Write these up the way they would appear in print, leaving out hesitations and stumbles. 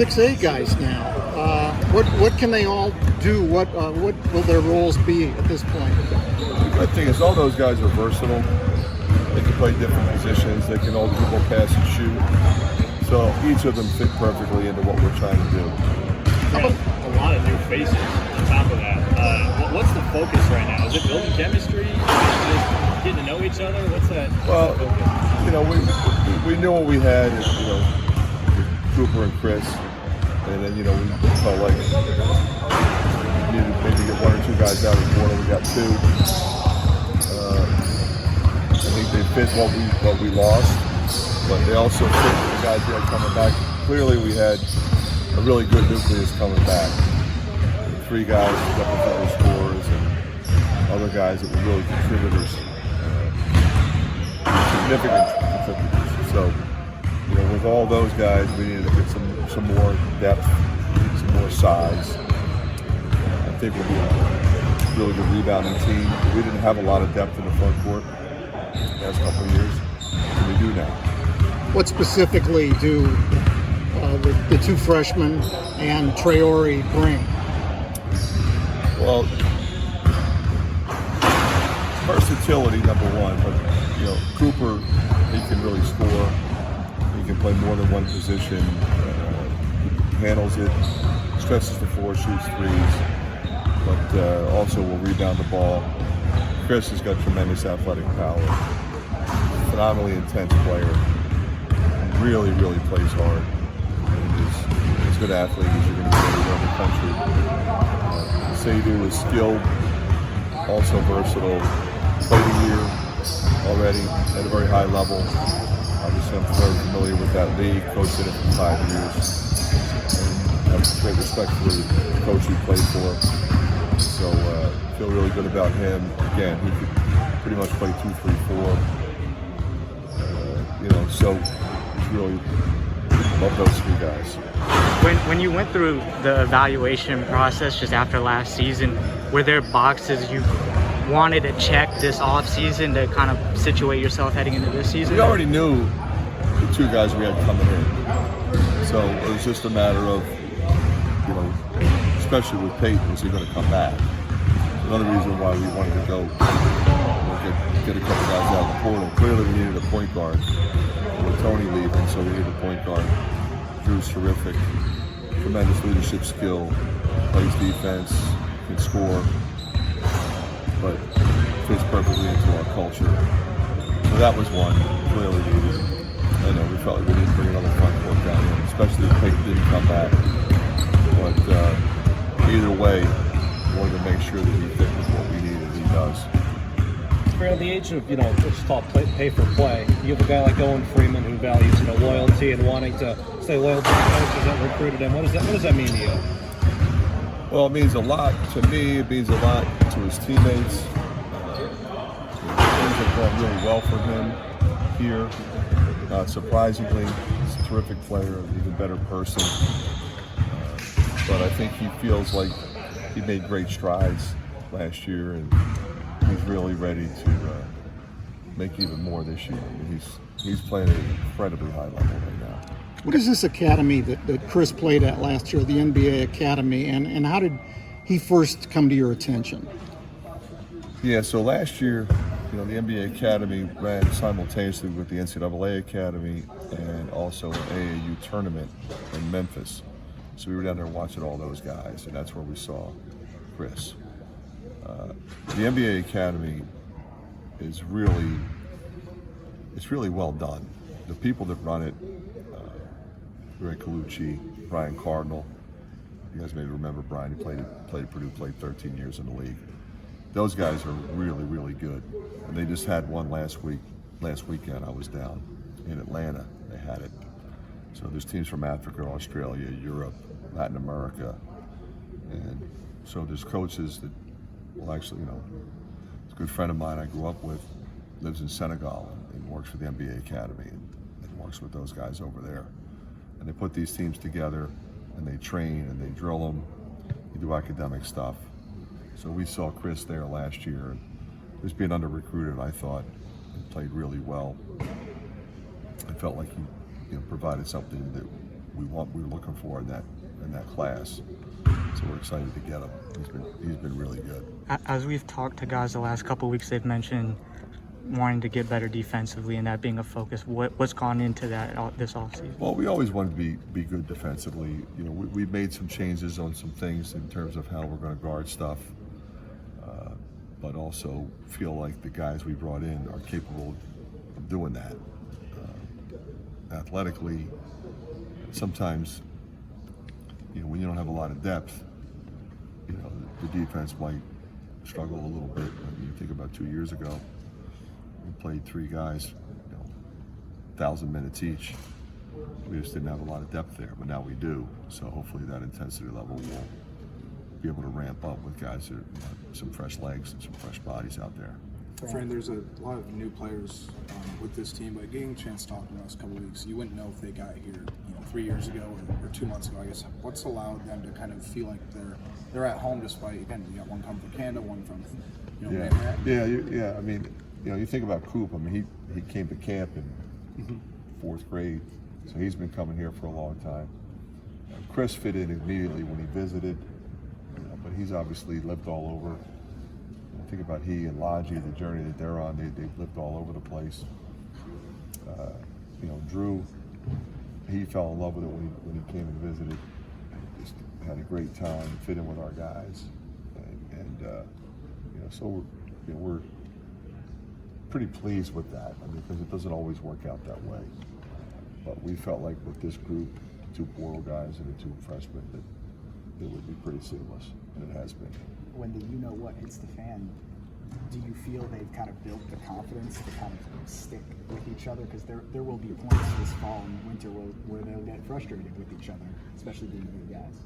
6A guys now. What can they all do? What will their roles be at this point? The good thing is all those guys are versatile. They can play different positions. They can all dribble, pass, and shoot. So each of them fit perfectly into what we're trying to do. A lot of new faces on top of that. What's the focus right now? Is it building chemistry? Is it just getting to know each other? What's that? Well, focus? you know, we knew what we had, you know, with Cooper and Chris. And then, you know, we felt like we needed maybe to get one or two guys out of the portal. We got two. I think they fit what we lost, but they also fit the guys we had coming back. Clearly, we had a really good nucleus coming back. 3 guys, a couple of other scorers, and other guys that were really contributors, significant contributors. So, you know, with all those guys, we needed to get some more depth, some more size. I think we'll be a really good rebounding team. We didn't have a lot of depth in the front court the last couple of years, and we do now. What specifically do the two freshmen and Traore bring? Well, versatility, number one. But you know, Cooper, he can really score. He can play more than one position. He handles it, stretches the floor, shoots threes, but also will rebound the ball. Chris has got tremendous athletic power. Phenomenally intense player. Really, really plays hard. He's a good athlete as you're going to get around the country. Seydou is skilled, also versatile. Played a year already at a very high level. Obviously, I'm very familiar with that league. Coached in it for 5 years. And have great respect for the coach he played for. So feel really good about him. Again, he could pretty much play 2, 3, 4. You know, so really love those 3 guys. When you went through the evaluation process just after last season, were there boxes you wanted to check this off season to kind of situate yourself heading into this season? We already knew the 2 guys we had coming in, so it was just a matter of, you know, especially with Peyton, was he going to come back? Another reason why we wanted to go, you know, get a couple guys out of the portal. Clearly, we needed a point guard with Tony leaving, so we needed a point guard. Drew's terrific, tremendous leadership skill, plays defense, can score, but fits perfectly into our culture. So that was one clearly needed. I know we felt like we didn't bring another front court down there, especially if Peyton didn't come back. But either way, we wanted to make sure that he fit with what we needed. He does. In the age of, you know, what's called pay for play, you have a guy like Owen Freeman who values, you know, loyalty and wanting to stay loyal to the coaches that recruited him. What does that mean to you? Well, it means a lot to me. It means a lot to his teammates. Things have gone really well for him here. Not surprisingly, he's a terrific player, an even better person. But I think he feels like he made great strides last year, and he's really ready to make even more this year. I mean, he's playing at an incredibly high level right now. What is this academy that Chris played at last year, the NBA Academy, and how did he first come to your attention? Yeah, so last year, you know, the NBA Academy ran simultaneously with the NCAA Academy and also an AAU tournament in Memphis. So we were down there watching all those guys, and that's where we saw Chris. The NBA Academy is really well done. The people that run it, Greg Colucci, Brian Cardinal. You guys may remember Brian. He played at Purdue, played 13 years in the league. Those guys are really, really good. And they just had one last weekend. I was down in Atlanta. They had it. So there's teams from Africa, Australia, Europe, Latin America. And so there's coaches that, well, actually, you know, it's a good friend of mine I grew up with, lives in Senegal and works for the NBA Academy and works with those guys over there. And they put these teams together and they train and they drill them. They do academic stuff. So we saw Chris there last year. And he was being under-recruited, I thought, and played really well. I felt like he provided something that we're looking for in that class. So we're excited to get him. He's been really good. As we've talked to guys the last couple of weeks, they've mentioned wanting to get better defensively and that being a focus. What's gone into that this offseason? Well, we always wanted to be good defensively. You know, we've made some changes on some things in terms of how we're going to guard stuff, but also feel like the guys we brought in are capable of doing that. Athletically, sometimes, you know, when you don't have a lot of depth, you know, the defense might struggle a little bit. I mean, you think about 2 years ago, we played 3 guys, you know, 1,000 minutes each. We just didn't have a lot of depth there, but now we do. So hopefully that intensity level will be able to ramp up with guys that have some fresh legs and some fresh bodies out there. Fran, there's a lot of new players with this team, but getting a chance to talk in the last couple of weeks, you wouldn't know if they got here, 3 years ago or 2 months ago. I guess what's allowed them to kind of feel like they're at home, despite, again, you got one from Canada, one from Manhattan. Yeah. I mean, you think about Coop. I mean, he came to camp in 4th grade, so he's been coming here for a long time. Chris fit in immediately when he visited, but he's obviously lived all over. Think about he and Logie, the journey that they're on. They've lived all over the place. Drew, he fell in love with it when he came and visited. Just had a great time, fit in with our guys, so we're pretty pleased with that. I mean, because it doesn't always work out that way. But we felt like with this group, the 2 portal guys and the 2 freshmen, that it would be pretty seamless, and it has been. When the what hits the fan, do you feel they've kind of built the confidence to kind of stick with each other? Because there will be points this fall and winter where they'll get frustrated with each other, especially being new guys.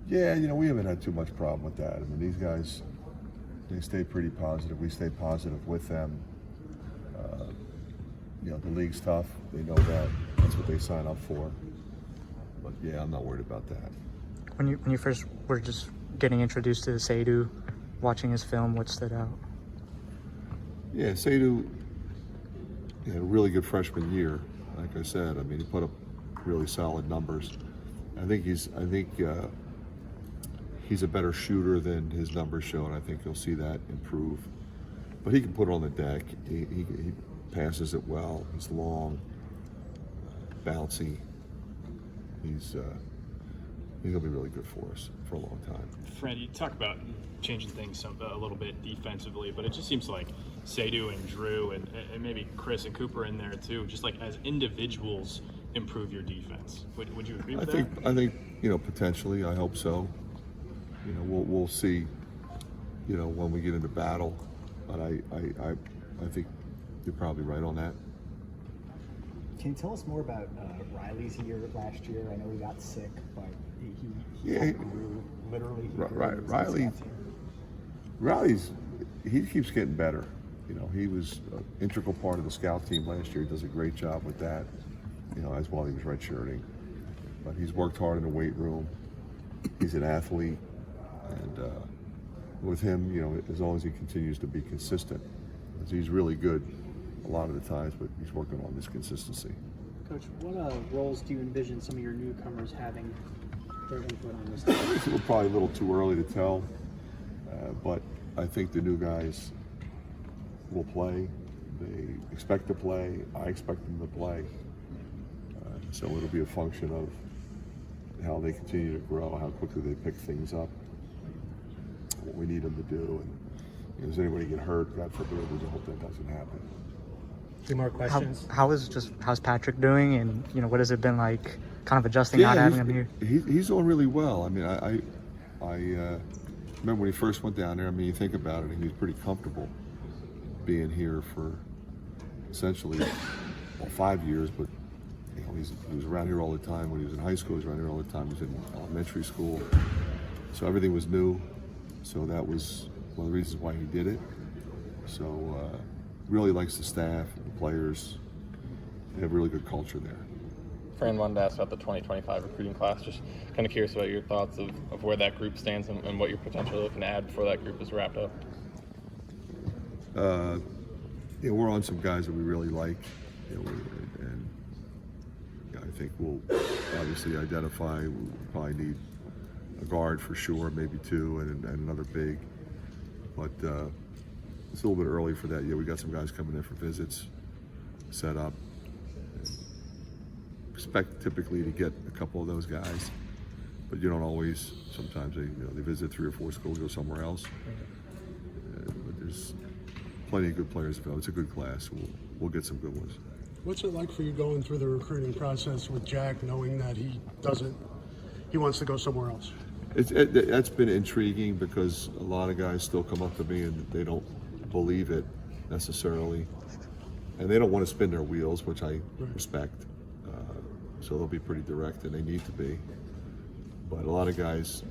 Yeah, we haven't had too much problem with that. I mean, these guys, they stay pretty positive. We stay positive with them. The league's tough. They know that. That's what they sign up for. But yeah, I'm not worried about that. When you first were just getting introduced to Seydou, watching his film, what stood out? Yeah, Seydou had a really good freshman year. Like I said, I mean, he put up really solid numbers. I think he's a better shooter than his numbers show, and I think you'll see that improve. But he can put it on the deck. He passes it well. He's long, bouncy. He's gonna be really good for us for a long time. Fran, you talk about changing things a little bit defensively, but it just seems like Seydou and Drew and maybe Chris and Cooper in there too, just like as individuals improve your defense. Would you agree with that? I think potentially. I hope so. We'll see. When we get into battle, but I think you're probably right on that. Can you tell us more about Riley's year last year? I know he got sick, but he grew literally. Riley's he keeps getting better. He was an integral part of the scout team last year. He does a great job with that. As while he was redshirting, but he's worked hard in the weight room. He's an athlete, and with him, as long as he continues to be consistent, he's really good a lot of the times, but he's working on this consistency. Coach, what roles do you envision some of your newcomers having their input on this? It's probably a little too early to tell, but I think the new guys will play. They expect to play. I expect them to play. So it'll be a function of how they continue to grow, how quickly they pick things up, what we need them to do, and does anybody get hurt? God forbid. We hope that doesn't happen. 2 more questions. How's Patrick doing, and what has it been like, kind of adjusting not having him here? He's doing really well. I mean, I remember when he first went down there. I mean, you think about it, he was pretty comfortable being here for essentially 5 years, but he was around here all the time. When he was in high school, he was around here all the time. He was in elementary school, so everything was new. So that was one of the reasons why he did it. So really likes the staff, the players. They have a really good culture there. Fran, wanted to ask about the 2025 recruiting class. Just kind of curious about your thoughts of where that group stands and what you're potentially looking to add before that group is wrapped up. We're on some guys that we really like, and I think we'll obviously identify, we'll probably need a guard for sure, maybe two, and another big. But it's a little bit early for that. Yeah, we got some guys coming in for visits, set up. Expect typically to get a couple of those guys, but you don't always. Sometimes they visit 3 or 4 schools, go somewhere else. But there's plenty of good players. It's a good class. We'll get some good ones. What's it like for you going through the recruiting process with Jack, knowing that he wants to go somewhere else? That's been intriguing because a lot of guys still come up to me and they don't believe it necessarily, and they don't want to spin their wheels, which I respect. So they'll be pretty direct, and they need to be. But a lot of guys,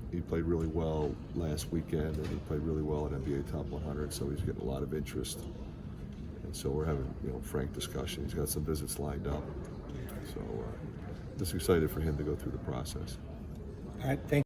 he played really well last weekend, and he played really well at NBA Top 100, so he's getting a lot of interest. And so we're having frank discussion. He's got some visits lined up. So just excited for him to go through the process. All right, thank